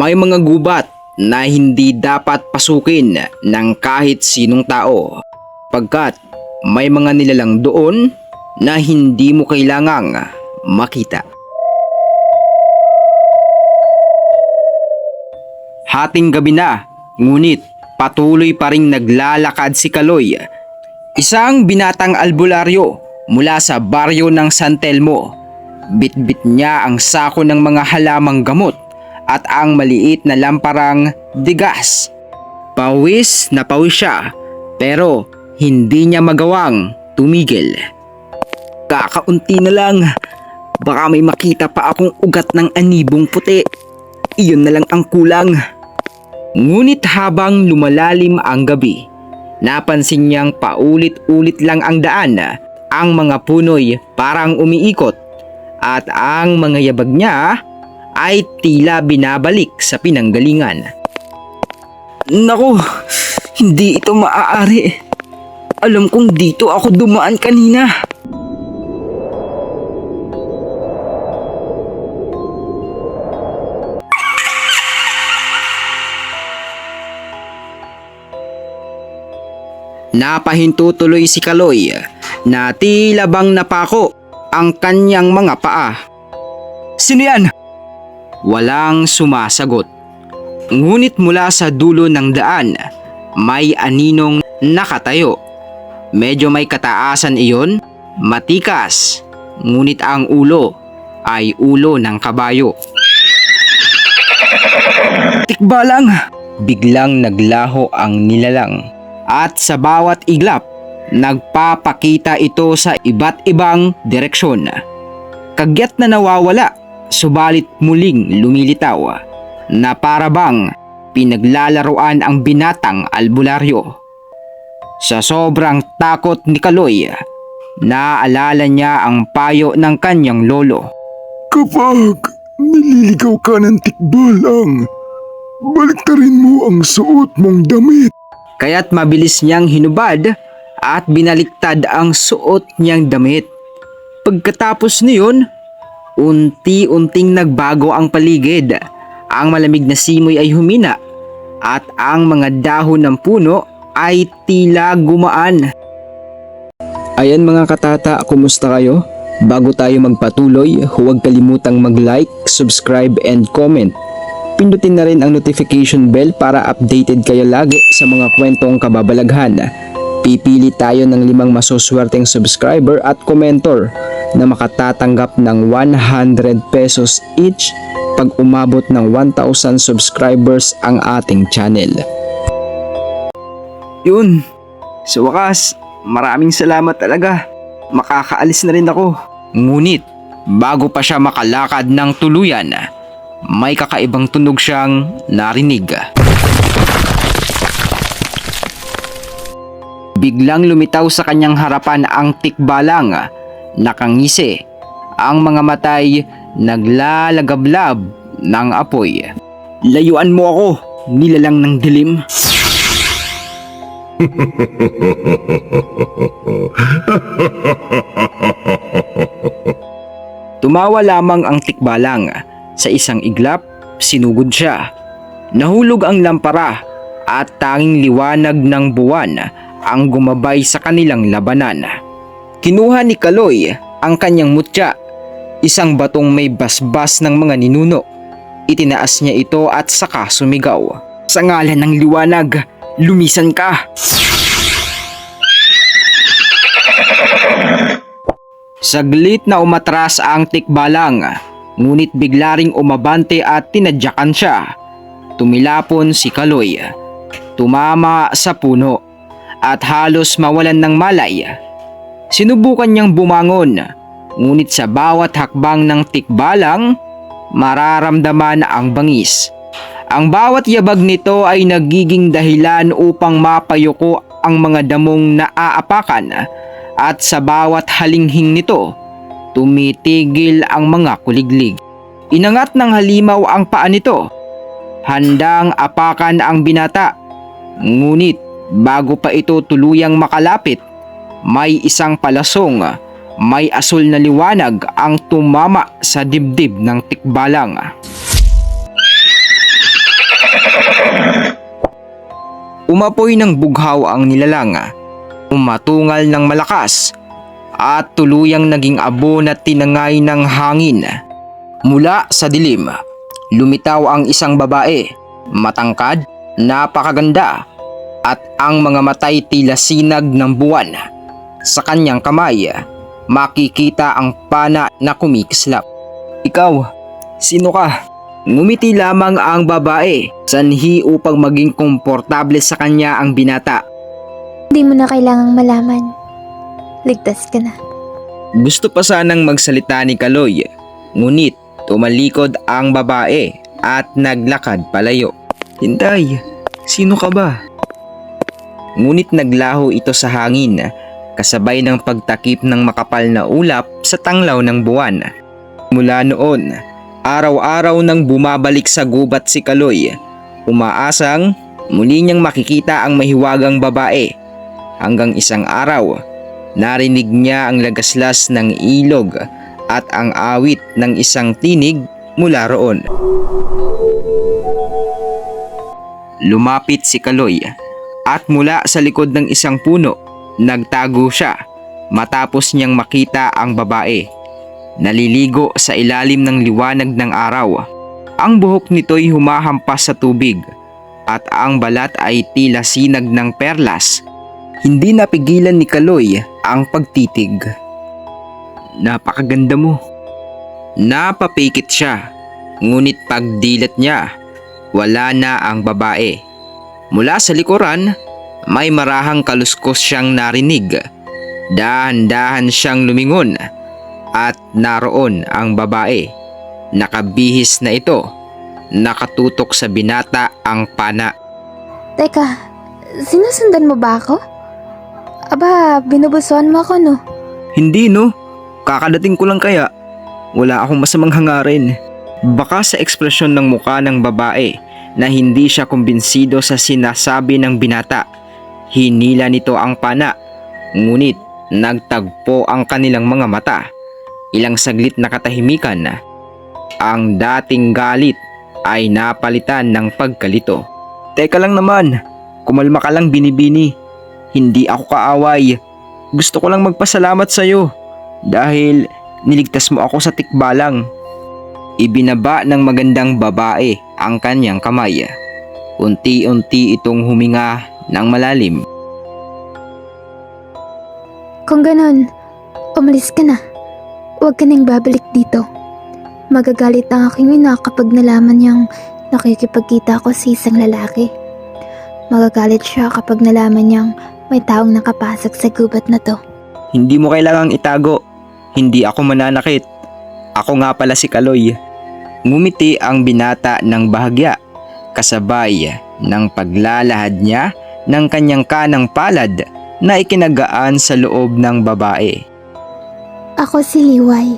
May mga gubat na hindi dapat pasukin ng kahit sinong tao pagkat may mga nilalang doon na hindi mo kailangang makita. Hating gabi na, ngunit patuloy pa ring naglalakad si Kaloy, isang binatang albularyo mula sa baryo ng San Telmo. Bitbit niya ang sako ng mga halamang gamot at ang maliit na lamparang digas. Pawis na pawis siya pero hindi niya magawang tumigil. Kakaunti na lang, baka may makita pa akong ugat ng anibong puti. Iyon na lang ang kulang. Ngunit habang lumalalim ang gabi, napansin niyang paulit-ulit lang ang daan. Ang mga punoy parang umiikot at ang mga yabag niya ay tila binabalik sa pinanggalingan. Naku, hindi ito maaari. Alam kong dito ako dumaan kanina. Napahinto tuloy si Kaloy na tila bang napako ang kanyang mga paa. Sino yan? Walang sumasagot. Ngunit mula sa dulo ng daan, may aninong nakatayo. Medyo may kataasan iyon, matikas, ngunit ang ulo ay ulo ng kabayo. Tikbalang! Biglang naglaho ang nilalang. At sa bawat iglap, nagpapakita ito sa iba't ibang direksyon. Kagyat na nawawala, subalit muling lumilitaw na para bang pinaglalaruan ang binatang albularyo. Sa sobrang takot ni Kaloy, naalala niya ang payo ng kanyang lolo. Kapag nililigaw ka ng tikbalang, baliktarin mo ang suot mong damit. Kaya't mabilis niyang hinubad at binaliktad ang suot niyang damit. Pagkatapos niyon, unti-unting nagbago ang paligid. Ang malamig na simoy ay humina at ang mga dahon ng puno ay tila gumaan. Ayan mga katata, kumusta kayo? Bago tayo magpatuloy, huwag kalimutang mag-like, subscribe and comment. Pindutin na rin ang notification bell para updated kayo lagi sa mga kwentong kababalaghan. Pipili tayo ng 5 masuswerteng subscriber at commentor na makatatanggap ng 100 pesos each pag umabot ng 1,000 subscribers ang ating channel. Yun, sa wakas, maraming salamat talaga. Makakaalis na rin ako. Ngunit, bago pa siya makalakad ng tuluyan, may kakaibang tunog siyang narinig. Biglang lumitaw sa kanyang harapan ang tikbalang, nakangisi, ang mga matay naglalagablab ng apoy. Layuan mo ako, nilalang ng dilim. Tumawa lamang ang tikbalang. Sa isang iglap, sinugod siya. Nahulog ang lampara at tanging liwanag ng buwan ang gumabay sa kanilang labanan. Kinuha ni Kaloy ang kanyang mutya, isang batong may basbas ng mga ninuno. Itinaas niya ito at saka sumigaw. Sa ngalan ng liwanag, lumisan ka! Saglit na umatras ang tikbalang, ngunit bigla ring umabante at tinadyakan siya. Tumilapon si Kaloy, tumama sa puno at halos mawalan ng malay. Sinubukan niyang bumangon, ngunit sa bawat hakbang ng tikbalang, mararamdaman ang bangis. Ang bawat yabag nito ay nagiging dahilan upang mapayuko ang mga damong naaapakan at sa bawat halinghing nito, tumitigil ang mga kuliglig. Inangat ng halimaw ang paa nito, handang apakan ang binata. Ngunit bago pa ito tuluyang makalapit, may isang palasong, may asul na liwanag ang tumama sa dibdib ng tikbalang. Umapoy ng bughaw ang nilalang, umatungal ng malakas at tuluyang naging abo na tinangay ng hangin. Mula sa dilim, lumitaw ang isang babae, matangkad, napakaganda, at ang mga matay tila sinag ng buwan. Sa kanyang kamay, makikita ang pana na kumikislap. Ikaw, sino ka? Ngumiti lamang ang babae, sanhi upang maging komportable sa kanya ang binata. Hindi mo na kailangang malaman. Ligtas ka na. Gusto pa sanang magsalita ni Kaloy, ngunit tumalikod ang babae at naglakad palayo. Hintay, sino ka ba? Ngunit naglaho ito sa hangin, kasabay ng pagtakip ng makapal na ulap sa tanglaw ng buwan. Mula noon, araw-araw nang bumabalik sa gubat si Kaloy, umaasang muli niyang makikita ang mahiwagang babae. Hanggang isang araw, narinig niya ang lagaslas ng ilog at ang awit ng isang tinig mula roon. Lumapit si Kaloy at mula sa likod ng isang puno, nagtago siya matapos niyang makita ang babae. Naliligo sa ilalim ng liwanag ng araw. Ang buhok nito'y humahampas sa tubig at ang balat ay tila sinag ng perlas. Hindi napigilan ni Kaloy ang pagtitig. Napakaganda mo. Napapikit siya, ngunit pagdilat niya, wala na ang babae. Mula sa likuran, may marahang kaluskos siyang narinig. Dahan-dahan siyang lumingon at naroon ang babae. Nakabihis na ito, nakatutok sa binata ang pana. Teka, sinusundan mo ba ako? Aba, binubusuan mo ako, no? Hindi no, kakadating ko lang kaya. Wala akong masamang hangarin. Baka sa ekspresyon ng muka ng babae na hindi siya kumbinsido sa sinasabi ng binata. Hinila nito ang pana, ngunit nagtagpo ang kanilang mga mata. Ilang saglit na katahimikan, ang dating galit ay napalitan ng pagkalito. Teka lang naman, kumalma ka lang binibini. Hindi ako kaaway. Gusto ko lang magpasalamat sa iyo dahil niligtas mo ako sa tikbalang. Ibinaba ng magandang babae ang kanyang kamay. Unti-unti itong huminga ng malalim. Kung ganon, umalis ka na. Huwag ka nang babalik dito. Magagalit ang aking ina kapag nalaman niyang nakikipagkita ako sa isang lalaki. Magagalit siya kapag nalaman niyang may taong nakapasok sa gubat na to. Hindi mo kailangang itago. Hindi ako mananakit. Ako nga pala si Kaloy. Ngumiti ang binata ng bahagya, kasabay ng paglalahad niya ng kanyang kanang palad na ikinagaan sa loob ng babae. Ako si Liway.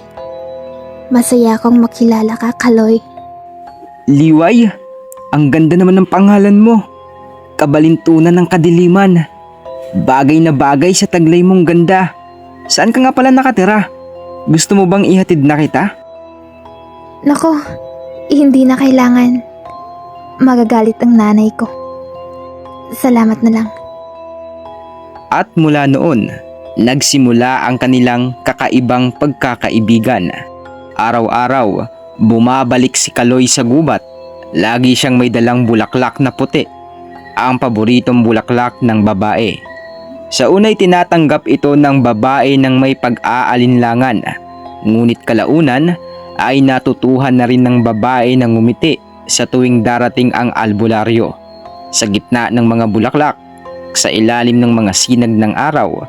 Masaya akong makilala ka, Kaloy. Liway, ang ganda naman ng pangalan mo. Kabalintunan ng kadiliman. Bagay na bagay sa taglay mong ganda. Saan ka nga pala nakatira? Gusto mo bang ihatid na kita? Nako, hindi na kailangan. Magagalit ang nanay ko. Salamat na lang. At mula noon, nagsimula ang kanilang kakaibang pagkakaibigan. Araw-araw, bumabalik si Kaloy sa gubat. Lagi siyang may dalang bulaklak na puti, ang paboritong bulaklak ng babae. Sa unay tinatanggap ito ng babae ng may pag-aalinlangan, ngunit kalaunan ay natutuhan na rin ng babae na ngumiti sa tuwing darating ang albularyo. Sa gitna ng mga bulaklak, sa ilalim ng mga sinag ng araw,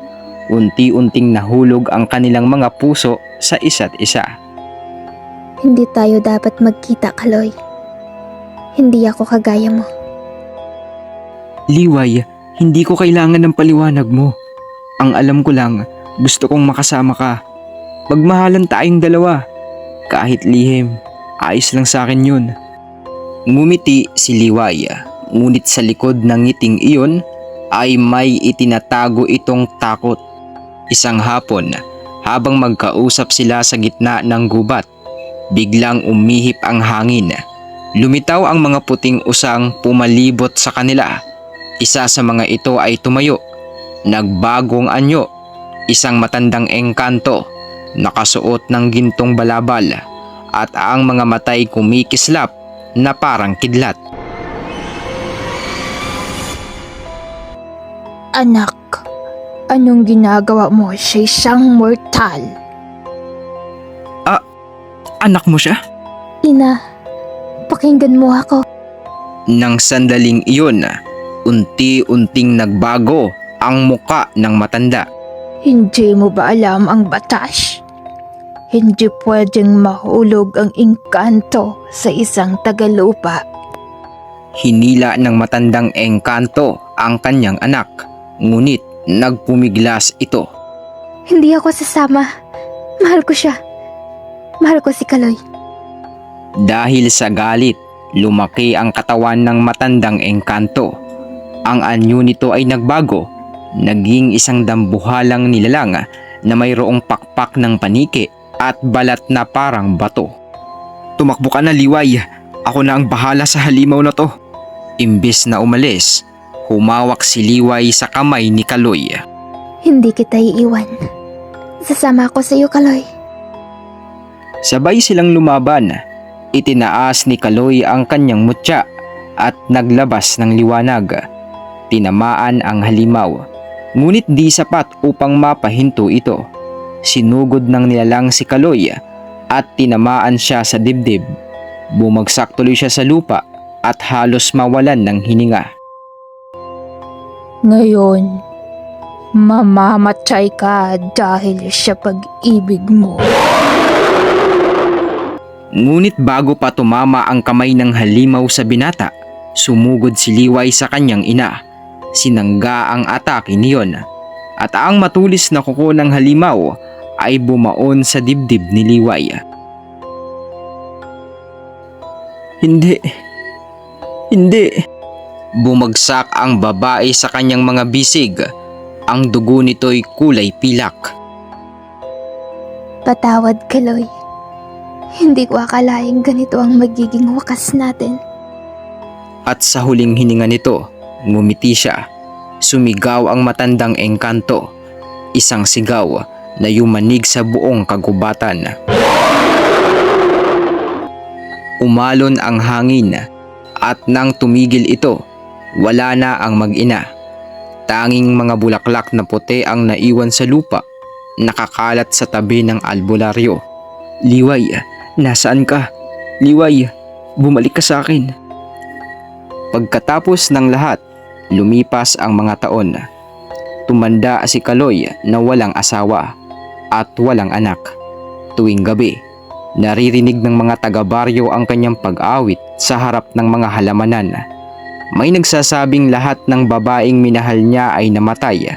unti-unting nahulog ang kanilang mga puso sa isa't isa. Hindi tayo dapat magkita, Kaloy. Hindi ako kagaya mo. Liway, hindi ko kailangan ng paliwanag mo. Ang alam ko lang, gusto kong makasama ka. Magmahalan tayong dalawa. Kahit lihim, ayos lang sa akin yun. Ngumiti si Liway, ngunit sa likod ng ngiting iyon ay may itinatago itong takot. Isang hapon, habang magkausap sila sa gitna ng gubat, biglang umihip ang hangin. Lumitaw ang mga puting usang pumalibot sa kanila. Isa sa mga ito ay tumayo, nagbagong anyo, isang matandang engkanto, nakasuot ng gintong balabal at ang mga matay kumikislap na parang kidlat. Anak, anong ginagawa mo sa isang mortal? Anak mo siya? Ina, pakinggan mo ako. Nang sandaling iyon, unti-unting nagbago ang muka ng matanda. Hindi mo ba alam ang batas? Hindi pwedeng mahulog ang engkanto sa isang tagalupa. Hinila ng matandang engkanto ang kanyang anak, ngunit nagpumiglas ito. Hindi ako sasama. Mahal ko siya. Mahal ko si Kaloy. Dahil sa galit, lumaki ang katawan ng matandang engkanto. Ang anyo nito ay nagbago, naging isang dambuhalang nilalang na mayroong pakpak ng paniki at balat na parang bato. Tumakbo ka na, Liway. Ako na ang bahala sa halimaw na to. Imbis na umalis, humawak si Liway sa kamay ni Kaloy. Hindi kita iiwan. Sasama ako sa iyo, Kaloy. Sabay silang lumaban. Itinaas ni Kaloy ang kanyang mutya at naglabas ng liwanag. Tinamaan ang halimaw, ngunit di sapat upang mapahinto ito. Sinugod ng nilalang si Kaloy at tinamaan siya sa dibdib. Bumagsak tuloy siya sa lupa at halos mawalan ng hininga. Ngayon, mamamatay ka dahil sa pag-ibig mo. Ngunit bago pa tumama ang kamay ng halimaw sa binata, sumugod si Liway sa kanyang ina. Sinangga ang atake niyon at ang matulis na kuko ng halimaw ay bumaon sa dibdib ni Liway. Hindi. Bumagsak ang babae sa kanyang mga bisig. Ang dugo nito'y kulay pilak. Patawad, Kaloy. Hindi ko akalaing ganito ang magiging wakas natin. At sa huling hininga nito, ngumiti siya. Sumigaw ang matandang engkanto. Isang sigaw na yumanig sa buong kagubatan. Umalon ang hangin at nang tumigil ito, wala na ang mag-ina. Tanging mga bulaklak na puti ang naiwan sa lupa, nakakalat sa tabi ng albularyo. Liway, nasaan ka? Liway, bumalik ka sa akin. Pagkatapos ng lahat, lumipas ang mga taon. Tumanda si Kaloy na walang asawa at walang anak. Tuwing gabi, naririnig ng mga taga-baryo ang kanyang pag-awit sa harap ng mga halamanan. May nagsasabing lahat ng babaeng minahal niya ay namatay.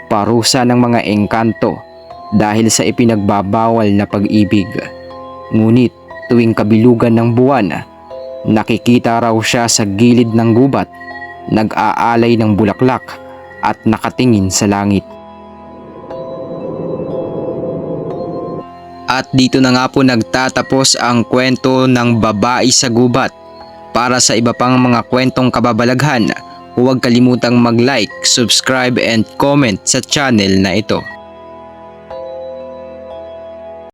Parusa ng mga engkanto dahil sa ipinagbabawal na pag-ibig. Ngunit tuwing kabilugan ng buwan, nakikita raw siya sa gilid ng gubat, nag-aalay ng bulaklak at nakatingin sa langit. At dito na nga po nagtatapos ang kwento ng babae sa gubat. Para sa iba pang mga kwentong kababalaghan, huwag kalimutang mag-like, subscribe and comment sa channel na ito.